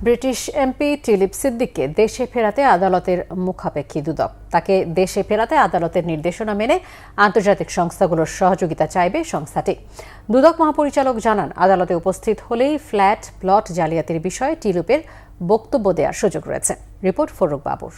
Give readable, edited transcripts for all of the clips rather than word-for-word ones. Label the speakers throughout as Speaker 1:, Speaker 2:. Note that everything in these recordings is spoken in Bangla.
Speaker 1: ব্রিটিশ এমপি টিলিপ সিদ্দিককে দেশে ফেরাতে আদালতের মুখাপেক্ষী দুদক। তাকে দেশে ফেরাতে আদালতের নির্দেশনা মেনে আন্তর্জাতিক সংস্থাগুলোর সহযোগিতা চাইবে সংস্থাটি। দুদক মহাপরিচালক জানান, আদালতে উপস্থিত হলেই ফ্ল্যাট প্লট জালিয়াতির বিষয়ে টিলিপের বক্তব্য দেওয়ার সুযোগ রয়েছে। রিপোর্ট ফরুক বাবুর।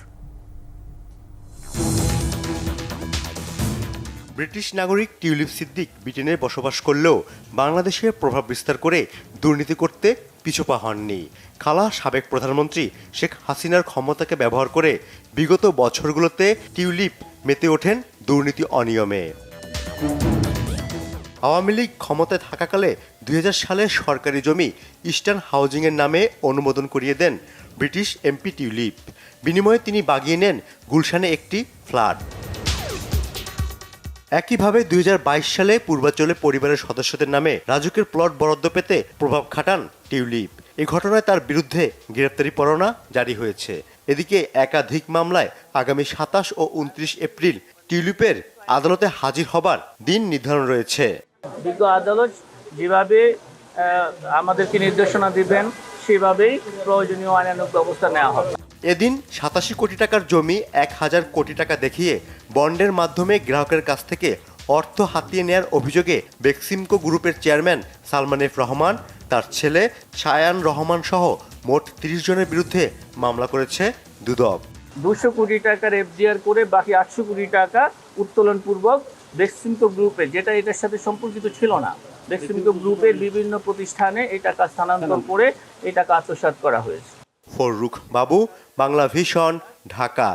Speaker 2: ব্রিটিশ নাগরিক টিউলিপ সিদ্দিক ব্রিটেনে বসবাস করলেও বাংলাদেশে প্রভাব বিস্তার করে দুর্নীতি করতে পিছুপা হননি। খালা সাবেক প্রধানমন্ত্রী শেখ হাসিনার ক্ষমতাকে ব্যবহার করে বিগত বছরগুলোতে টিউলিপ মেতে ওঠেন দুর্নীতি অনিয়মে। আওয়ামী লীগ ক্ষমতায় থাকাকালে 2000 সালে সরকারি জমি ইস্টার্ন হাউজিংয়ের নামে অনুমোদন করিয়ে দেন ব্রিটিশ এমপি টিউলিপ। বিনিময়ে তিনি বাগিয়ে নেন গুলশানে একটি ফ্ল্যাট। একইভাবে 2022 সালে পূর্বাঞ্চলে পরিবারের সদস্যদের নামে রাজুকের প্লট বরাদ্দ পেতে প্রভাব খাটান টিউলিপ। এই ঘটনায় তার বিরুদ্ধে গ্রেপ্তারি পরোয়ানা জারি হয়েছে। এদিকে একাধিক মামলায় আগামী 27 ও 29 এপ্রিল টিউলিপের আদালতে হাজির হবার দিন নির্ধারণ রয়েছে।
Speaker 3: বিজ্ঞ আদালত যেভাবে আমাদেরকে নির্দেশনা দিবেন সেভাবেই প্রয়োজনীয় আইনানুগ ব্যবস্থা নেওয়া হবে।
Speaker 2: এদিন 87 কোটি টাকার জমি 1000 কোটি টাকা দেখিয়ে বন্ডের মাধ্যমে গ্রাহকের কাছ থেকে অর্থ হাতিয়ে নেয়ার অভিযোগে বেক্সিমকো গ্রুপের চেয়ারম্যান সালমান এফ রহমান, তার ছেলে শায়ান রহমান সহ মোট 30 জনের বিরুদ্ধে মামলা করেছে দুদক।
Speaker 3: 200 কোটি টাকার এফডিআর করে বাকি 800 কোটি টাকা উত্তোলনপূর্বক বেক্সিমকো গ্রুপে, যেটা এটার সাথে সম্পর্কিত ছিল না, বেক্সিমকো গ্রুপের বিভিন্ন প্রতিষ্ঠানে এই টাকা স্থানান্তর করে এই টাকা আত্মসাৎ করা হয়েছে।
Speaker 2: ফরুক বাবু, বাংলা ভিশন, ঢাকা।